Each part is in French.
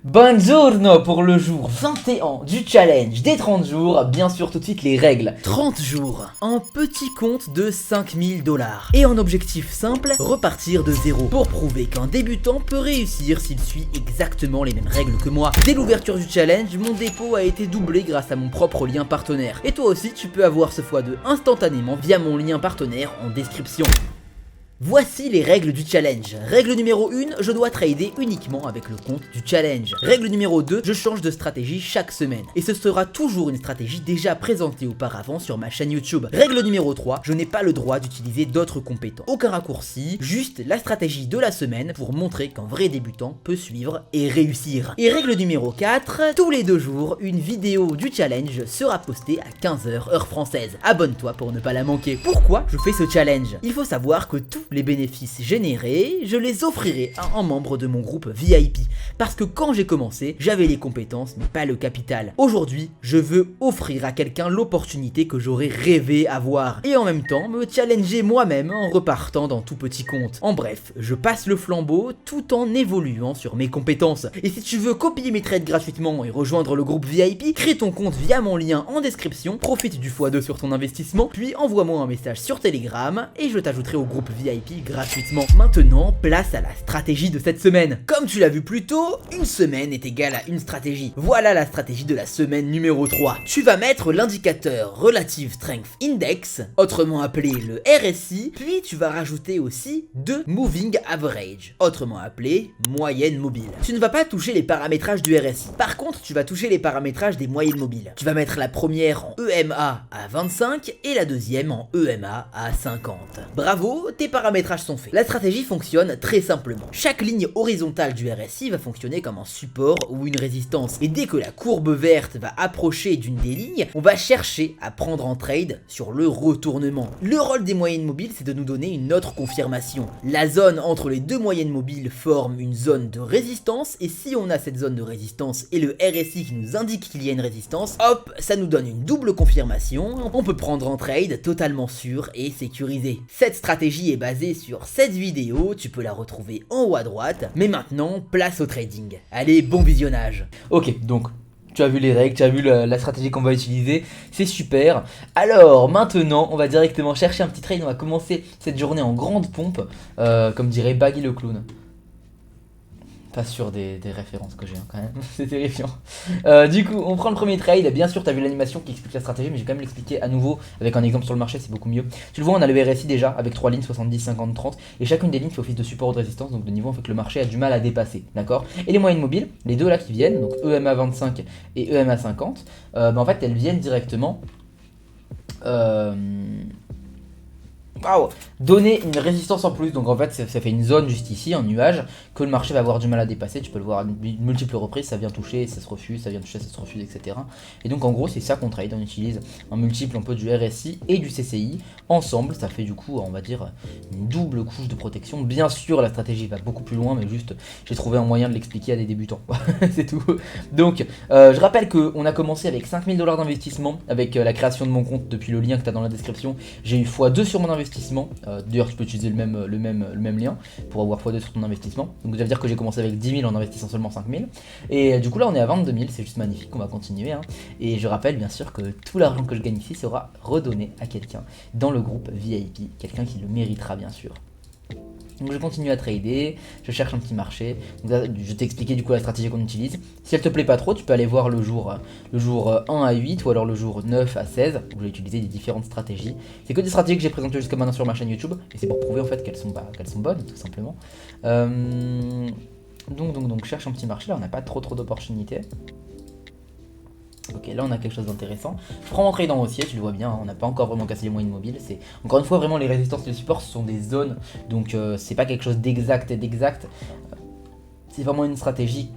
Buongiorno pour le jour 21 du challenge des 30 jours, bien sûr tout de suite les règles. 30 jours, un petit compte de 5000 $. Et en objectif simple, repartir de zéro. Pour prouver qu'un débutant peut réussir s'il suit exactement les mêmes règles que moi. Dès l'ouverture du challenge, mon dépôt a été doublé grâce à mon propre lien partenaire. Et toi aussi tu peux avoir ce x2 instantanément via mon lien partenaire en description. Voici les règles du challenge. Règle numéro 1, je dois trader uniquement avec le compte du challenge. Règle numéro 2, je change de stratégie chaque semaine. Et ce sera toujours une stratégie déjà présentée auparavant sur ma chaîne YouTube. Règle numéro 3, je n'ai pas le droit d'utiliser d'autres compétences. Aucun raccourci, juste la stratégie de la semaine pour montrer qu'un vrai débutant peut suivre et réussir. Et règle numéro 4, tous les 2 jours, une vidéo du challenge sera postée à 15h heure française. Abonne-toi pour ne pas la manquer. Pourquoi je fais ce challenge? Il faut savoir que tous les bénéfices générés, je les offrirai à un membre de mon groupe VIP. Parce que quand j'ai commencé, j'avais les compétences mais pas le capital. Aujourd'hui, je veux offrir à quelqu'un l'opportunité que j'aurais rêvé avoir. Et en même temps, me challenger moi-même en repartant dans tout petit compte. En bref, je passe le flambeau tout en évoluant sur mes compétences. Et si tu veux copier mes trades gratuitement et rejoindre le groupe VIP, crée ton compte via mon lien en description, profite du x2 sur ton investissement, puis envoie-moi un message sur Telegram et je t'ajouterai au groupe VIP gratuitement. Maintenant, place à la stratégie de cette semaine. Comme tu l'as vu plus tôt, une semaine est égale à une stratégie. Voilà la stratégie de la semaine numéro 3. Tu vas mettre l'indicateur Relative Strength Index, autrement appelé le RSI, puis tu vas rajouter aussi 2 Moving Average, autrement appelé moyenne mobile. Tu ne vas pas toucher les paramétrages du RSI. Par contre, tu vas toucher les paramétrages des moyennes mobiles. Tu vas mettre la première en EMA à 25 et la deuxième en EMA à 50. Bravo, tes paramétrages sont faits. La stratégie fonctionne très simplement. Chaque ligne horizontale du RSI va fonctionner comme un support ou une résistance. Et dès que la courbe verte va approcher d'une des lignes, on va chercher à prendre en trade sur le retournement. Le rôle des moyennes mobiles, c'est de nous donner une autre confirmation. La zone entre les deux moyennes mobiles forme une zone de résistance et si on a cette zone de résistance et le RSI qui nous indique qu'il y a une résistance, hop, ça nous donne une double confirmation. On peut prendre en trade totalement sûr et sécurisé. Cette stratégie est basée sur cette vidéo, tu peux la retrouver en haut à droite. Mais maintenant, place au trading. Allez, bon visionnage. Ok, donc tu as vu les règles, tu as vu la stratégie qu'on va utiliser, c'est super. Alors maintenant, on va directement chercher un petit trade, on va commencer cette journée en grande pompe, comme dirait Baggy le clown. Pas sûr des références que j'ai quand même, c'est terrifiant. Du coup, on prend le premier trade. Bien sûr, tu as vu l'animation qui explique la stratégie, mais j'ai quand même l'expliquer à nouveau avec un exemple sur le marché, c'est beaucoup mieux. Tu le vois, on a le RSI déjà avec 3 lignes, 70, 50, 30. Et chacune des lignes fait office de support ou de résistance, donc de niveau en fait que le marché a du mal à dépasser. D'accord. Et les moyennes mobiles, les deux là qui viennent, donc EMA 25 et EMA 50, en fait, elles viennent directement. Donner une résistance en plus, donc en fait ça fait une zone juste ici, un nuage que le marché va avoir du mal à dépasser. Tu peux le voir à multiples reprises, ça vient toucher, ça se refuse, ça vient toucher, ça se refuse, etc. Et donc en gros c'est ça qu'on trade, on utilise un multiple un peu du RSI et du CCI ensemble, ça fait du coup on va dire une double couche de protection. Bien sûr la stratégie va beaucoup plus loin, mais juste j'ai trouvé un moyen de l'expliquer à des débutants, c'est tout. Donc je rappelle qu'on a commencé avec 5000 $ d'investissement avec la création de mon compte depuis le lien que tu as dans la description. J'ai eu x2 sur mon investissement. D'ailleurs tu peux utiliser le même lien pour avoir x2 sur ton investissement. Donc ça veut dire que j'ai commencé avec 10 000 en investissant seulement 5 000. Et du coup là on est à 22 000, c'est juste magnifique, on va continuer. Et je rappelle bien sûr que tout l'argent que je gagne ici sera redonné à quelqu'un dans le groupe VIP, quelqu'un qui le méritera bien sûr. Donc je continue à trader, je cherche un petit marché. Donc là, je t'ai expliqué du coup la stratégie qu'on utilise. Si elle te plaît pas trop, tu peux aller voir le jour 1 à 8 ou alors le jour 9 à 16 où j'ai utilisé des différentes stratégies. C'est que des stratégies que j'ai présentées jusqu'à maintenant sur ma chaîne YouTube et c'est pour prouver en fait qu'elles sont bonnes tout simplement. Donc cherche un petit marché, là on n'a pas trop d'opportunités. Ok, là on a quelque chose d'intéressant. Je prends mon trade en haussier, tu le vois bien, on n'a pas encore vraiment cassé les moyennes mobiles. C'est encore une fois vraiment les résistances et les supports, ce sont des zones, donc c'est pas quelque chose d'exact et d'exact. C'est vraiment une stratégie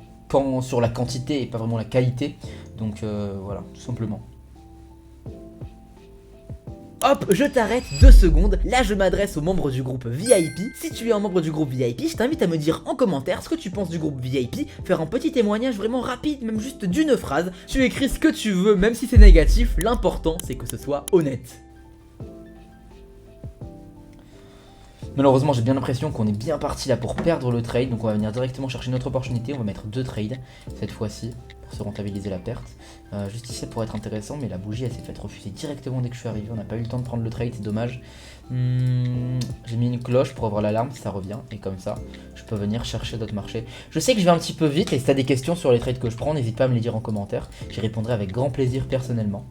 sur la quantité et pas vraiment la qualité. Donc voilà, tout simplement. Hop, je t'arrête 2 secondes, là je m'adresse aux membres du groupe VIP. Si tu es un membre du groupe VIP, je t'invite à me dire en commentaire ce que tu penses du groupe VIP, faire un petit témoignage vraiment rapide, même juste d'une phrase. Tu écris ce que tu veux, même si c'est négatif, l'important c'est que ce soit honnête. Malheureusement, j'ai bien l'impression qu'on est bien parti là pour perdre le trade. Donc on va venir directement chercher notre opportunité. On va mettre 2 trades cette fois-ci pour se rentabiliser la perte. Juste ici, ça pourrait être intéressant, mais la bougie, elle s'est faite refuser directement dès que je suis arrivé. On n'a pas eu le temps de prendre le trade, c'est dommage. J'ai mis une cloche pour avoir l'alarme si ça revient. Et comme ça, je peux venir chercher d'autres marchés. Je sais que je vais un petit peu vite. Et si tu as des questions sur les trades que je prends, n'hésite pas à me les dire en commentaire. J'y répondrai avec grand plaisir personnellement.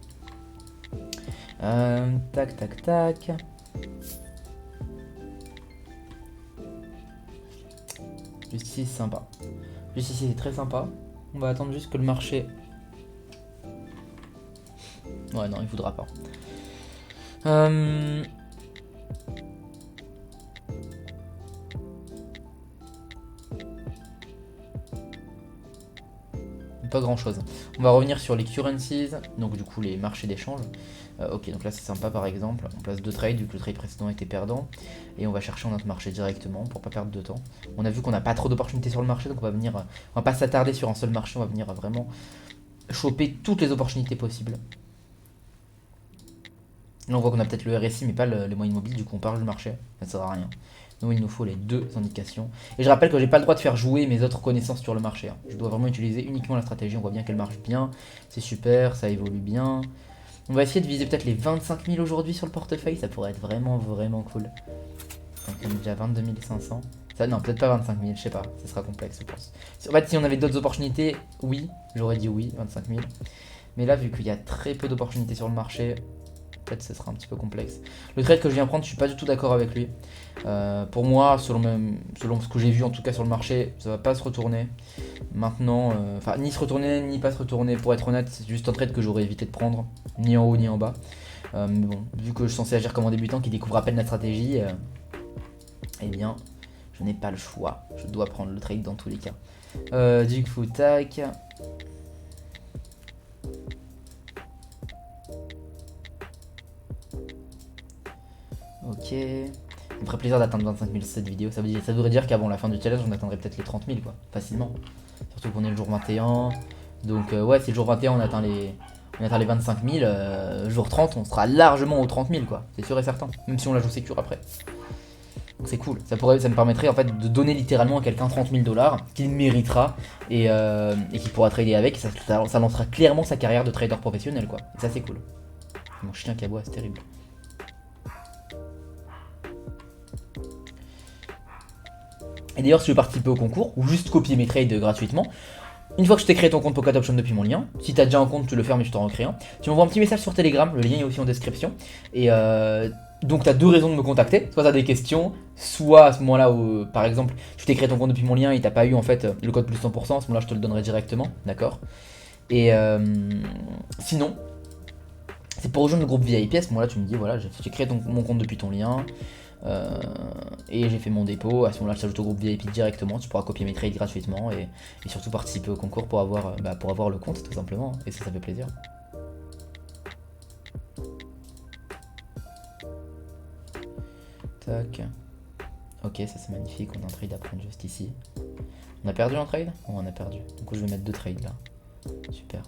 Tac, tac, tac. Juste ici, c'est sympa. Juste ici, c'est très sympa. On va attendre juste que le marché... Ouais, non, il voudra pas. Pas grand chose. On va revenir sur les currencies, donc du coup les marchés d'échange. Ok, donc là c'est sympa par exemple. On place 2 trades vu que le trade précédent était perdant. Et on va chercher notre marché directement pour pas perdre de temps. On a vu qu'on n'a pas trop d'opportunités sur le marché, donc on va pas s'attarder sur un seul marché, on va venir vraiment choper toutes les opportunités possibles. Là on voit qu'on a peut-être le RSI mais pas les moyens mobiles, du coup on parle du marché, ça ne sert à rien. Donc il nous faut les 2 indications. Et je rappelle que j'ai pas le droit de faire jouer mes autres connaissances sur le marché. Je dois vraiment utiliser uniquement la stratégie. On voit bien qu'elle marche bien. C'est super, ça évolue bien. On va essayer de viser peut-être les 25 000 aujourd'hui sur le portefeuille. Ça pourrait être vraiment cool. Donc on est déjà à 22 500. Ça, non, peut-être pas 25 000, je sais pas. Ça sera complexe, je pense. En fait, si on avait d'autres opportunités, oui. J'aurais dit oui, 25 000. Mais là, vu qu'il y a très peu d'opportunités sur le marché... Peut-être que ce sera un petit peu complexe. Le trade que je viens prendre, je suis pas du tout d'accord avec lui. Pour moi, selon ce que j'ai vu en tout cas sur le marché, ça va pas se retourner. Maintenant, enfin ni se retourner ni pas se retourner. Pour être honnête, c'est juste un trade que j'aurais évité de prendre, ni en haut ni en bas. Mais bon, vu que je suis censé agir comme un débutant qui découvre à peine la stratégie, eh bien, je n'ai pas le choix. Je dois prendre le trade dans tous les cas. Du coup, tac. Ok, ça me ferait plaisir d'atteindre 25 000 cette vidéo. Ça voudrait dire qu'avant la fin du challenge, on atteindrait peut-être les 30 000 quoi, facilement. Surtout qu'on est le jour 21. Donc ouais, si le jour 21 on atteint les 25 000, jour 30 on sera largement aux 30 000 quoi, c'est sûr et certain. Même si on la joue sécure après. Donc c'est cool, ça me permettrait en fait de donner littéralement à quelqu'un 30 000 $, qu'il méritera et qui pourra trader avec. Ça lancera clairement sa carrière de trader professionnel quoi. Et ça c'est cool. Mon chien qui aboie, c'est terrible. Et d'ailleurs, si tu veux participer au concours ou juste copier mes trades gratuitement, une fois que je t'ai créé ton compte Pocket Option depuis mon lien, si tu as déjà un compte, tu le fermes et je t'en recrée un. Tu m'envoies un petit message sur Telegram, le lien est aussi en description. Et donc tu as 2 raisons de me contacter. Soit tu as des questions, soit à ce moment-là où, par exemple, tu t'es créé ton compte depuis mon lien et tu n'as pas eu en fait le code plus 100%, à ce moment-là je te le donnerai directement, d'accord. Et sinon, c'est pour rejoindre le groupe VIP. À ce moment-là tu me dis voilà, j'ai créé mon compte depuis ton lien. Et j'ai fait mon dépôt, à ce moment-là je t'ajoute au groupe VIP directement, tu pourras copier mes trades gratuitement et surtout participer au concours pour avoir le compte tout simplement, et ça fait plaisir. Tac. Ok, ça c'est magnifique, on a un trade à prendre juste ici. On a perdu un trade? Oh, on a perdu, du coup je vais mettre 2 trades là. Super.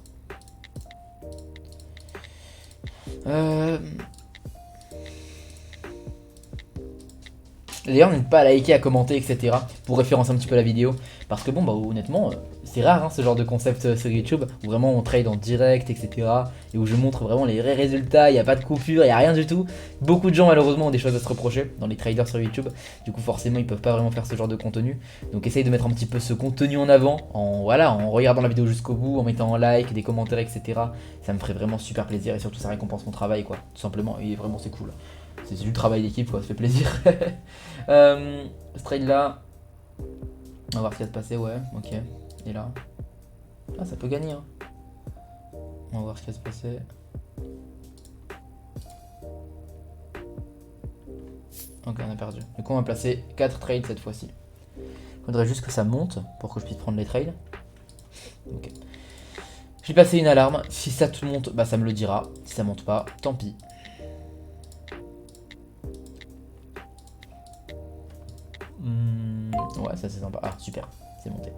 D'ailleurs, n'hésite pas à liker, à commenter, etc. pour référencer un petit peu la vidéo. Parce que bon, bah honnêtement, c'est rare hein, ce genre de concept sur YouTube où vraiment on trade en direct, etc. Et où je montre vraiment les vrais résultats, il n'y a pas de coupure, il n'y a rien du tout. Beaucoup de gens malheureusement ont des choses à se reprocher dans les traders sur YouTube. Du coup, forcément, ils peuvent pas vraiment faire ce genre de contenu. Donc essaye de mettre un petit peu ce contenu en avant, en regardant la vidéo jusqu'au bout, en mettant un like, des commentaires, etc. Ça me ferait vraiment super plaisir et surtout ça récompense mon travail, quoi. Tout simplement, et vraiment c'est cool. C'est du travail d'équipe quoi, ça fait plaisir. Ce trade là, on va voir ce qui va se passer, ouais, ok. Et là, ah ça peut gagner hein. On va voir ce qui va se passer. Ok, on a perdu. Du coup on va placer 4 trades cette fois-ci. Il faudrait juste que ça monte pour que je puisse prendre les trades. Ok. J'ai passé une alarme, si ça te monte, bah ça me le dira. Si ça monte pas, tant pis. Ouais, ça c'est sympa. Ah, super, c'est monté.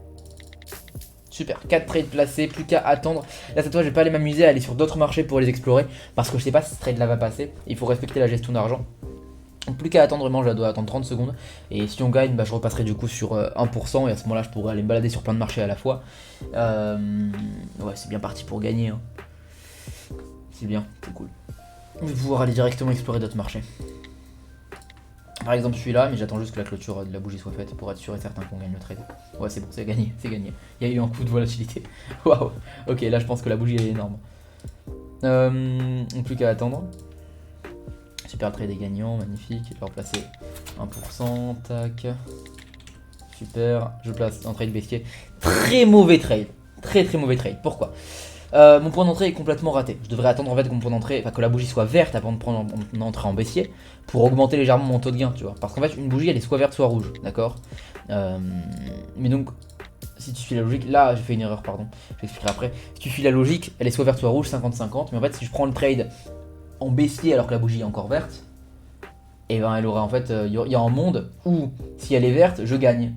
Super, 4 trades placés, plus qu'à attendre. Là, cette fois, je vais pas aller m'amuser à aller sur d'autres marchés pour les explorer. Parce que je sais pas si ce trade là va passer. Il faut respecter la gestion d'argent. Donc plus qu'à attendre, vraiment je dois attendre 30 secondes. Et si on gagne, bah, je repasserai du coup sur 1%. Et à ce moment là je pourrai aller me balader sur plein de marchés à la fois. Ouais, c'est bien parti pour gagner, hein. C'est bien, c'est cool. Je vais pouvoir aller directement explorer d'autres marchés. Par exemple celui-là, mais j'attends juste que la clôture de la bougie soit faite pour être sûr et certain qu'on gagne le trade. Ouais, c'est bon, c'est gagné, c'est gagné. Il y a eu un coup de volatilité. Waouh. Ok, là je pense que la bougie elle est énorme. Plus qu'à attendre. Super trade est gagnant, magnifique. Je vais replacer 1%, tac. Super, je place un trade baissier. Très mauvais trade. Très mauvais trade. Pourquoi? Mon point d'entrée est complètement raté. Je devrais attendre en fait que mon point d'entrée, enfin que la bougie soit verte avant de prendre mon entrée en baissier pour augmenter légèrement mon taux de gain, tu vois. Parce qu'en fait, une bougie elle est soit verte soit rouge, d'accord. Mais donc, si tu suis la logique, là j'ai fait une erreur, pardon, je l'expliquerai après. Si tu suis la logique, elle est soit verte soit rouge, 50-50. Mais en fait, si je prends le trade en baissier alors que la bougie est encore verte, et ben elle aura en fait, il y a un monde où si elle est verte, je gagne.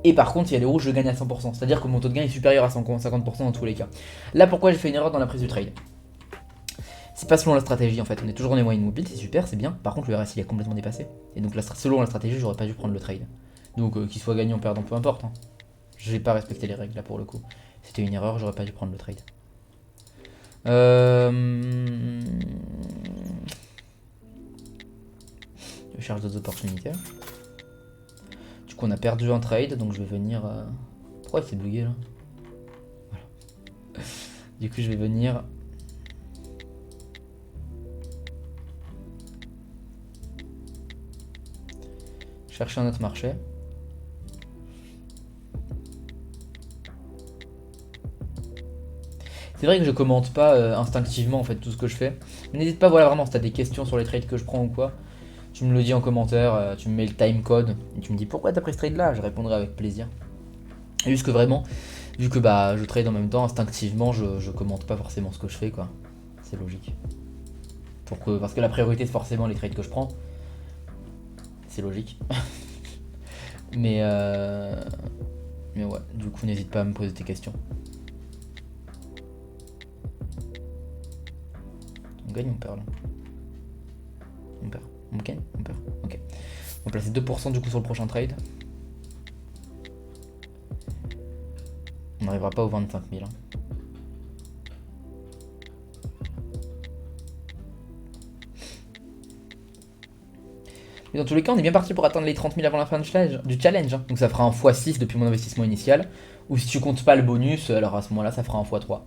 Et par contre, si elle est rouge, je gagne à 100%. C'est-à-dire que mon taux de gain est supérieur à 50% dans tous les cas. Là, pourquoi j'ai fait une erreur dans la prise du trade? C'est pas selon la stratégie en fait. On est toujours dans les moyennes mobiles, c'est super, c'est bien. Par contre, le RSI il est complètement dépassé. Et donc, selon la stratégie, j'aurais pas dû prendre le trade. Donc, qu'il soit gagnant ou perdant, peu importe, hein. J'ai pas respecté les règles là pour le coup. C'était une erreur, j'aurais pas dû prendre le trade. Je cherche d'autres opportunités. Du coup, on a perdu un trade, donc je vais venir. Pourquoi il s'est bugué là? Voilà. Du coup, je vais venir. Chercher un autre marché. C'est vrai que je commente pas instinctivement en fait tout ce que je fais. Mais n'hésite pas, voilà, vraiment, si t'as des questions sur les trades que je prends ou quoi, tu me le dis en commentaire, tu me mets le timecode et tu me dis pourquoi t'as pris ce trade là, je répondrai avec plaisir. Et juste que vraiment, vu que bah je trade en même temps, instinctivement je commente pas forcément ce que je fais quoi. C'est logique. Parce que la priorité c'est forcément les trades que je prends. C'est logique. mais ouais, du coup n'hésite pas à me poser tes questions. On gagne ou on perd là? On perd. On gagne? On perd. Ok. On va placer 2% du coup sur le prochain trade. On n'arrivera pas aux 25 000. Hein. Mais dans tous les cas, on est bien parti pour atteindre les 30 000 avant la fin du challenge. Hein. Donc ça fera un x6 depuis mon investissement initial. Ou si tu comptes pas le bonus, alors à ce moment-là, ça fera un x3.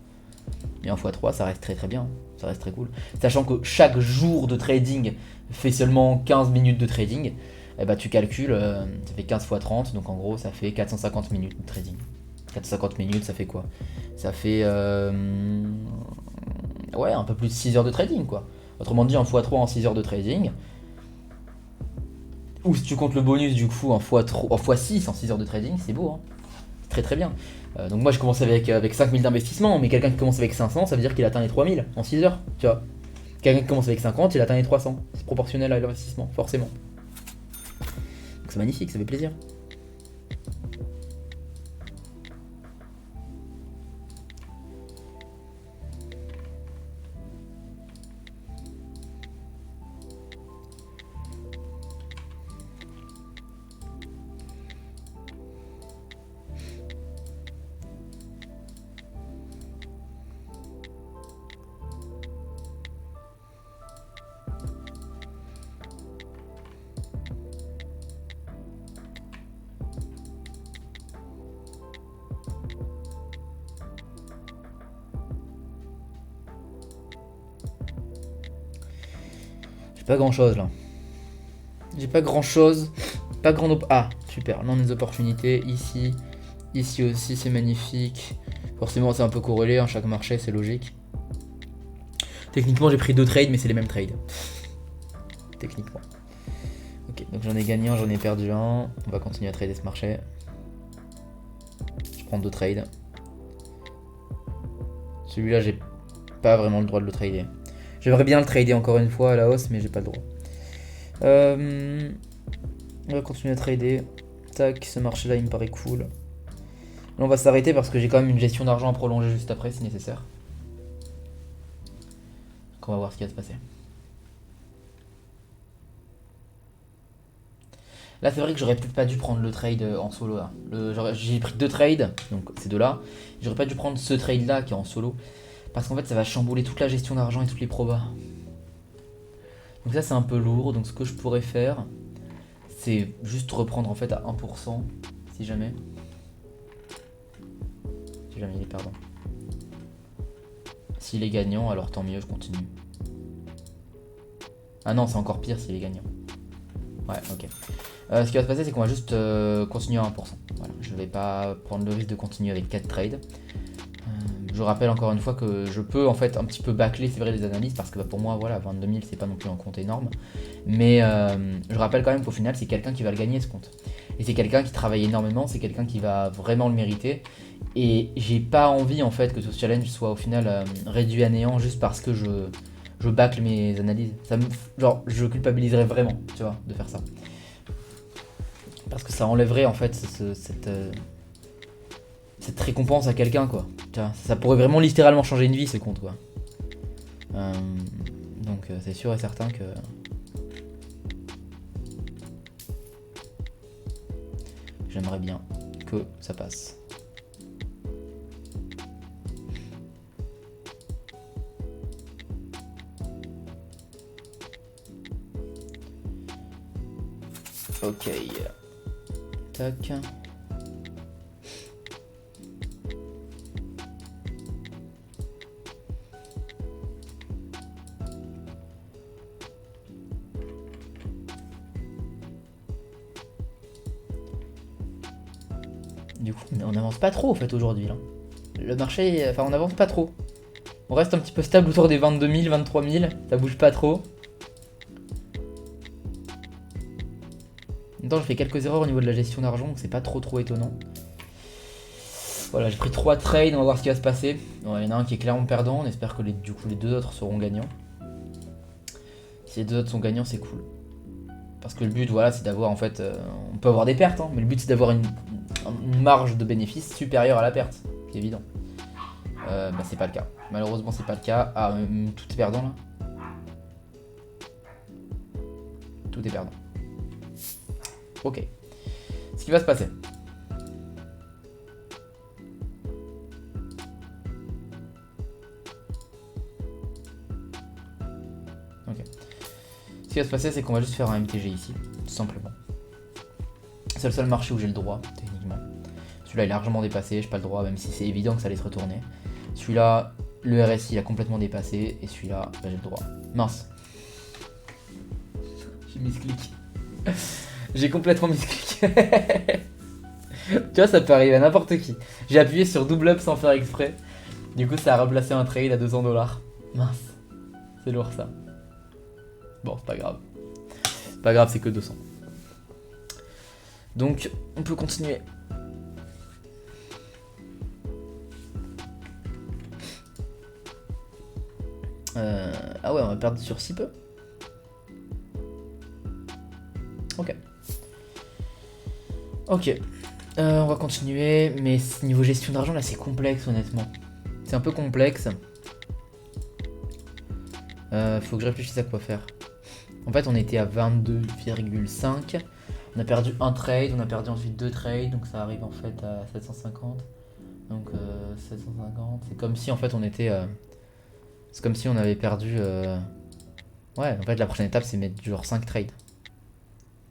Et un x3, ça reste très bien. Ça reste très cool. Sachant que chaque jour de trading fait seulement 15 minutes de trading. Et bah tu calcules, ça fait 15 x 30. Donc en gros, ça fait 450 minutes de trading. 450 minutes, ça fait quoi? Ça fait ouais, un peu plus de 6 heures de trading quoi. Autrement dit, un x3 en 6 heures de trading. Ou si tu comptes le bonus du coup en x6 en 6 heures de trading, c'est beau, hein. C'est très bien. Donc moi je commence avec 5000 d'investissement, mais quelqu'un qui commence avec 500, ça veut dire qu'il atteint les 3000 en 6 heures, tu vois. Quelqu'un qui commence avec 50, il atteint les 300. C'est proportionnel à l'investissement, forcément. Donc c'est magnifique, ça fait plaisir. J'ai pas grand chose là. J'ai pas grand chose. Pas grand ah, super. Là on a des opportunités. Ici. Ici aussi c'est magnifique. Forcément c'est un peu corrélé, hein, chaque marché c'est logique. Techniquement j'ai pris 2 trades mais c'est les mêmes trades. Techniquement. Ok, donc j'en ai gagné un, j'en ai perdu un. On va continuer à trader ce marché. Je prends 2 trades. Celui-là j'ai pas vraiment le droit de le trader. J'aimerais bien le trader encore une fois à la hausse mais j'ai pas le droit. On va continuer à trader. Tac, ce marché là il me paraît cool. Là on va s'arrêter parce que j'ai quand même une gestion d'argent à prolonger juste après si nécessaire. Donc on va voir ce qui va se passer. Là c'est vrai que j'aurais peut-être pas dû prendre le trade en solo là. J'ai pris 2 trades, donc ces deux là. J'aurais pas dû prendre ce trade là qui est en solo. Parce qu'en fait ça va chambouler toute la gestion d'argent et toutes les probas. Donc ça c'est un peu lourd, donc ce que je pourrais faire, c'est juste reprendre en fait à 1%, si jamais. Si jamais il est perdant. S'il est gagnant, alors tant mieux, je continue. Ah non, c'est encore pire s'il est gagnant. Ouais, ok. Ce qui va se passer, c'est qu'on va juste continuer à 1%. Voilà, je vais pas prendre le risque de continuer avec 4 trades. Je rappelle encore une fois que je peux en fait un petit peu bâcler, c'est vrai, les analyses, parce que pour moi, voilà, 22 000 c'est pas non plus un compte énorme. Mais je rappelle quand même qu'au final, c'est quelqu'un qui va le gagner ce compte. Et c'est quelqu'un qui travaille énormément, c'est quelqu'un qui va vraiment le mériter. Et j'ai pas envie en fait que ce challenge soit au final réduit à néant juste parce que je bâcle mes analyses. Genre, je culpabiliserais vraiment, tu vois, de faire ça. Parce que ça enlèverait en fait cette récompense à quelqu'un, quoi. Ça pourrait vraiment littéralement changer une vie ce compte, quoi. Donc c'est sûr et certain que j'aimerais bien que ça passe. Ok. Tac. Du coup, on n'avance pas trop en fait aujourd'hui là. Le marché, enfin on n'avance pas trop. On reste un petit peu stable autour des 22 000, 23 000, ça bouge pas trop. En même temps, je fais quelques erreurs au niveau de la gestion d'argent, donc c'est pas trop étonnant. Voilà, j'ai pris 3 trades, on va voir ce qui va se passer. Bon, il y en a un qui est clairement perdant, on espère que du coup les 2 autres seront gagnants. Si les 2 autres sont gagnants, c'est cool. Parce que le but, voilà, c'est d'avoir en fait... on peut avoir des pertes, hein, mais le but c'est d'avoir une marge de bénéfice supérieure à la perte. C'est évident. Bah c'est pas le cas. Malheureusement c'est pas le cas. Ah, tout est perdant là. Tout est perdant. Ok. Ce qui va se passer. Ok. Ce qui va se passer, c'est qu'on va juste faire un MTG ici, tout simplement. C'est le seul marché où j'ai le droit, techniquement. Celui-là est largement dépassé, j'ai pas le droit, même si c'est évident que ça allait se retourner. Celui-là, le RSI a complètement dépassé, et celui-là, bah, j'ai le droit. Mince. J'ai mis ce clic. J'ai complètement mis ce clic. Tu vois, ça peut arriver à n'importe qui. J'ai appuyé sur double up sans faire exprès. Du coup, ça a replacé un trade à 200 $. Mince. C'est lourd ça. Bon, c'est pas grave. C'est pas grave, c'est que 200. Donc, on peut continuer. Ah ouais, on va perdre sur si peu. Ok. Ok. On va continuer, mais niveau gestion d'argent, là, c'est complexe, honnêtement. C'est un peu complexe. Faut que je réfléchisse à quoi faire. En fait, on était à 22,5. On a perdu un trade, on a perdu ensuite 2 trades, donc ça arrive en fait à 750. Donc 750, c'est comme si en fait on était... c'est comme si on avait perdu... Ouais, en fait la prochaine étape c'est mettre genre 5 trades.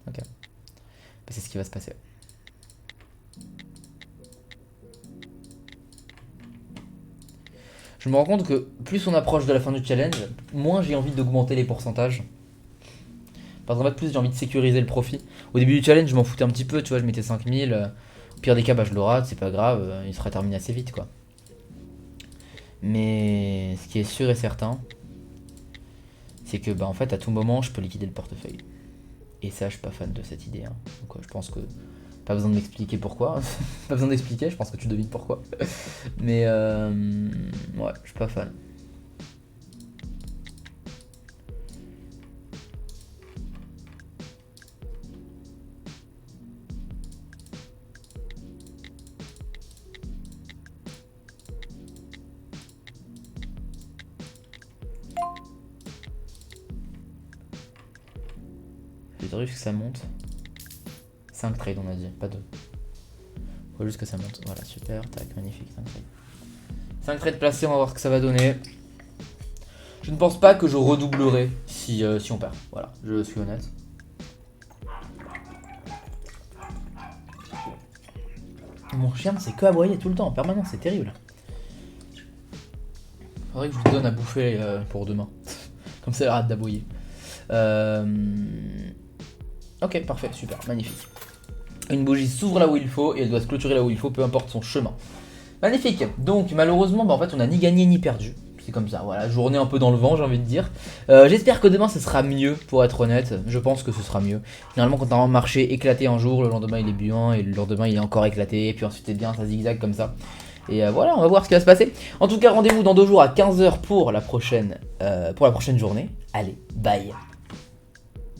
Ok. Bah, c'est ce qui va se passer. Je me rends compte que plus on approche de la fin du challenge, moins j'ai envie d'augmenter les pourcentages. Parce qu'en fait, plus j'ai envie de sécuriser le profit. Au début du challenge, je m'en foutais un petit peu, tu vois, je mettais 5000. Au pire des cas, bah, je le rate, c'est pas grave, il sera terminé assez vite, quoi. Mais ce qui est sûr et certain, c'est que, bah, en fait, à tout moment, je peux liquider le portefeuille. Et ça, je suis pas fan de cette idée. Hein. Donc, je pense que pas besoin de m'expliquer pourquoi. Pas besoin d'expliquer, je pense que tu devines pourquoi. Mais, ouais, je suis pas fan. J'ai le risque que ça monte. 5 trades on a dit, pas 2. Faut juste que ça monte. Voilà, super, tac, magnifique, 5 trades. 5 trades placés, on va voir ce que ça va donner. Je ne pense pas que je redoublerai si on perd. Voilà, je suis honnête. Mon chien, c'est que aboyer tout le temps, en permanence, c'est terrible. Faudrait que je lui donne à bouffer pour demain. Comme ça, elle arrête d'aboyer. Ok, parfait, super, magnifique. Une bougie s'ouvre là où il faut et elle doit se clôturer là où il faut, peu importe son chemin. Magnifique. Donc malheureusement, en fait, on n'a ni gagné ni perdu. C'est comme ça, voilà, journée un peu dans le vent, j'ai envie de dire. J'espère que demain, ce sera mieux, pour être honnête. Je pense que ce sera mieux. Généralement, quand un marché éclaté un jour, le lendemain, il est buant, et le lendemain, il est encore éclaté, et puis ensuite, c'est bien, ça zigzag comme ça. Et voilà, on va voir ce qui va se passer. En tout cas, rendez-vous dans 2 jours à 15 h pour la prochaine journée. Allez, bye.